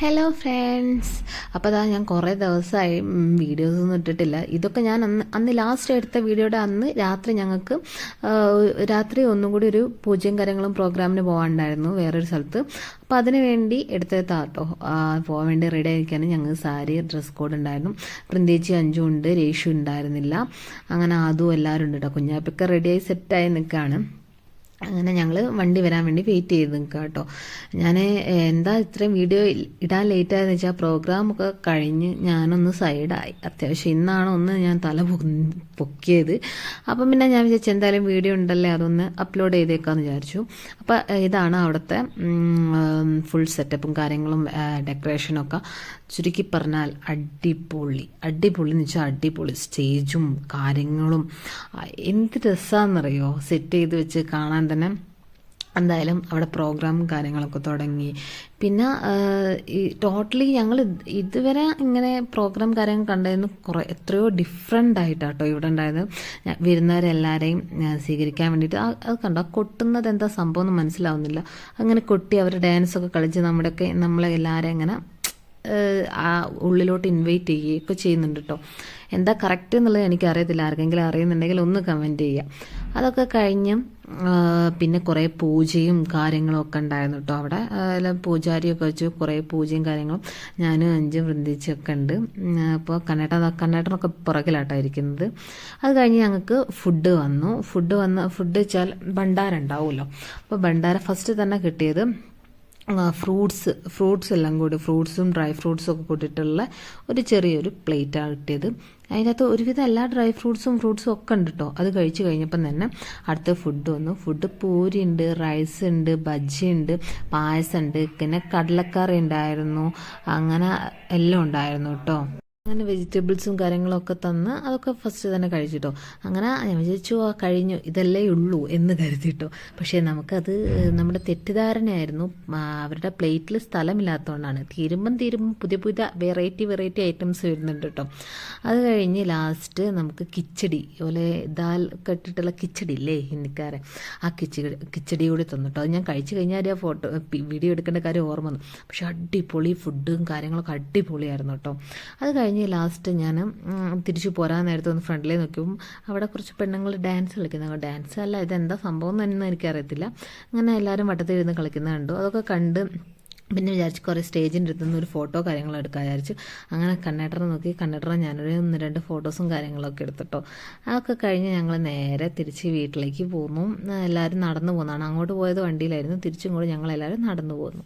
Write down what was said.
Hello friends. അപ്പോൾ അതാ ഞാൻ കുറേ ദിവസമായി വീഡിയോസൊന്നും ഇട്ടിട്ടില്ല. ഇതൊക്കെ ഞാൻ അന്ന് ലാസ്റ്റ് എടുത്ത വീഡിയോയുടെ അന്ന് രാത്രി ഒന്നും കൂടി ഒരു പൂജയും കാര്യങ്ങളും പ്രോഗ്രാമിന് പോകാനുണ്ടായിരുന്നു വേറൊരു സ്ഥലത്ത്. അപ്പോൾ അതിന് വേണ്ടി എടുത്തതാട്ടോ. പോകാൻ വേണ്ടി റെഡി ആയിരിക്കാൻ ഞങ്ങൾ സാരി ഡ്രസ് കോഡ് ഉണ്ടായിരുന്നു. വൃന്ദേച്ചി അഞ്ചും ഉണ്ട്, രേഷു ഉണ്ടായിരുന്നില്ല. അങ്ങനെ അതും എല്ലാവരും ഉണ്ട് കേട്ടോ. കുഞ്ഞാപ്പൊക്കെ റെഡിയായി സെറ്റായി നിൽക്കുകയാണ്. അങ്ങനെ ഞങ്ങൾ വണ്ടി വരാൻ വേണ്ടി വെയിറ്റ് ചെയ്ത് നിൽക്കുക കേട്ടോ. ഞാൻ എന്താ ഇത്രയും വീഡിയോ ഇടാൻ ലേറ്റായെന്ന് വെച്ചാൽ പ്രോഗ്രാമൊക്കെ കഴിഞ്ഞ് ഞാനൊന്ന് സൈഡായി. അത്യാവശ്യം ഇന്നാണ് ഒന്ന് ഞാൻ തല പൊക്കിയത്. അപ്പം പിന്നെ ഞാൻ വിചാരിച്ചു എന്തായാലും വീഡിയോ ഉണ്ടല്ലേ അതൊന്ന് അപ്ലോഡ് ചെയ്തേക്കാമെന്ന് വിചാരിച്ചു. അപ്പം ഇതാണ് അവിടുത്തെ ഫുൾ സെറ്റപ്പും കാര്യങ്ങളും ഡെക്കറേഷനൊക്കെ. ചുരുക്കി പറഞ്ഞാൽ അടിപൊളി എന്ന് വെച്ചാൽ അടിപൊളി സ്റ്റേജും കാര്യങ്ങളും എന്ത് രസമാണെന്നറിയോ സെറ്റ് ചെയ്ത് വെച്ച് കാണാൻ തന്നെ. എന്തായാലും അവിടെ പ്രോഗ്രാമും കാര്യങ്ങളൊക്കെ തുടങ്ങി. പിന്നെ ഈ ടോട്ടലി ഞങ്ങൾ ഇതുവരെ ഇങ്ങനെ പ്രോഗ്രാം കാര്യങ്ങൾ കണ്ടതിന് എത്രയോ ഡിഫറെൻ്റ് ആയിട്ടാട്ടോ ഇവിടെ ഉണ്ടായത്. വരുന്നവരെല്ലാവരെയും സ്വീകരിക്കാൻ വേണ്ടിയിട്ട് അത് കണ്ടോ, കൊട്ടുന്നത് എന്താ സംഭവം എന്ന് മനസ്സിലാവുന്നില്ല. അങ്ങനെ കൊട്ടി അവർ ഡാൻസൊക്കെ കളിച്ച് നമ്മളെ എല്ലാവരെയും ഇങ്ങനെ ഉള്ളിലോട്ട് ഇൻവൈറ്റ് ചെയ്യുകയൊക്കെ ചെയ്യുന്നുണ്ട് കേട്ടോ. എന്താ കറക്റ്റ് എന്നുള്ളത് എനിക്കറിയത്തില്ല. ആർക്കെങ്കിലും അറിയുന്നുണ്ടെങ്കിൽ ഒന്ന് കമൻറ്റ് ചെയ്യുക. അതൊക്കെ കഴിഞ്ഞ് പിന്നെ കുറേ പൂജയും കാര്യങ്ങളും ഒക്കെ ഉണ്ടായിരുന്നു കേട്ടോ. അവിടെ പൂജാരിയൊക്കെ വെച്ച് കുറേ പൂജയും കാര്യങ്ങളും ഞാനും അഞ്ചും വൃന്ദിച്ചൊക്കെ ഉണ്ട്. അപ്പോൾ കണ്ണേട്ടനൊക്കെ പുറകിലാട്ടോ ഇരിക്കുന്നത്. അത് കഴിഞ്ഞ് ഞങ്ങൾക്ക് ഫുഡ് വന്നു. ഫുഡ് വെച്ചാൽ ഭണ്ഡാരം ഉണ്ടാവുമല്ലോ. അപ്പോൾ ഭണ്ഡാരം ഫസ്റ്റ് തന്നെ കിട്ടിയത് ഫ്രൂട്ട്സ് എല്ലാം കൂടി, ഫ്രൂട്ട്സും ഡ്രൈ ഫ്രൂട്ട്സും ഒക്കെ കൂട്ടിയിട്ടുള്ള ഒരു ചെറിയൊരു പ്ലേറ്റാണ് കിട്ടിയത്. അതിനകത്ത് ഒരുവിധം എല്ലാ ഡ്രൈ ഫ്രൂട്ട്സും ഒക്കെ ഉണ്ട് കേട്ടോ. അത് കഴിച്ച് കഴിഞ്ഞപ്പം തന്നെ അടുത്ത ഫുഡ് വന്നു. ഫുഡ് പൂരി ഉണ്ട്, റൈസ് ഉണ്ട്, ബജ്ജി ഉണ്ട്, പായസം ഉണ്ട്, പിന്നെ കടലക്കറി ഉണ്ടായിരുന്നു. അങ്ങനെ എല്ലാം ഉണ്ടായിരുന്നു കേട്ടോ. അങ്ങനെ വെജിറ്റബിൾസും കാര്യങ്ങളൊക്കെ തന്ന് അതൊക്കെ ഫസ്റ്റ് തന്നെ കഴിച്ചിട്ടോ. അങ്ങനെ ഞാൻ വിചാരിച്ചു കഴിഞ്ഞു ഇതല്ലേ ഉള്ളൂ എന്ന് കരുതിട്ടോ. പക്ഷേ നമുക്കത് നമ്മുടെ തെറ്റിദ്ധാരണയായിരുന്നു. അവരുടെ പ്ലേറ്റിൽ സ്ഥലമില്ലാത്തതുകൊണ്ടാണ്. തീരുമ്പം പുതിയ വെറൈറ്റി ഐറ്റംസ് വരുന്നുണ്ട് കേട്ടോ. അത് കഴിഞ്ഞ് ലാസ്റ്റ് നമുക്ക് കിച്ചടി പോലെ ദാൽ കെട്ടിട്ടുള്ള കിച്ചടി ഇല്ലേ ഹിന്ദിക്കാരെ, ആ കിച്ചടി കൂടി തന്നു കേട്ടോ. അത് ഞാൻ കഴിച്ചു കഴിഞ്ഞാൽ വീഡിയോ എടുക്കേണ്ട കാര്യം ഓർമ്മ വന്നു. പക്ഷെ അടിപൊളി ഫുഡും കാര്യങ്ങളൊക്കെ അടിപൊളിയായിരുന്നു കേട്ടോ. അത് കഴിഞ്ഞ് ലാസ്റ്റ് ഞാൻ തിരിച്ചു പോരാൻ നേരത്തെ ഒന്ന് ഫ്രണ്ടിലേ നോക്കിയപ്പോൾ അവിടെ കുറച്ച് പെണ്ണുങ്ങൾ ഡാൻസ് കളിക്കുന്നത്. ഡാൻസ് അല്ല, ഇതെന്താ സംഭവം എന്നൊന്നും എനിക്കറിയത്തില്ല. അങ്ങനെ എല്ലാവരും വട്ടത്തിലിരുന്ന് കളിക്കുന്നത് കണ്ടു. അതൊക്കെ കണ്ട് പിന്നെ വിചാരിച്ച് കുറേ സ്റ്റേജിൻ്റെ അടുത്തുനിന്ന് ഒരു ഫോട്ടോ കാര്യങ്ങളും എടുക്കാൻ വിചാരിച്ചു. അങ്ങനെ കണ്ണേട്ടറെ നോക്കി ഞാനൊരു 1-2 ഫോട്ടോസും കാര്യങ്ങളൊക്കെ എടുത്തിട്ടോ. അതൊക്കെ കഴിഞ്ഞ് ഞങ്ങൾ നേരെ തിരിച്ച് വീട്ടിലേക്ക് പോന്നു. എല്ലാവരും നടന്നു പോകുന്നതാണ്. അങ്ങോട്ട് പോയത് വണ്ടിയിലായിരുന്നു, തിരിച്ചും കൂടെ ഞങ്ങളെല്ലാവരും നടന്നു പോന്നു.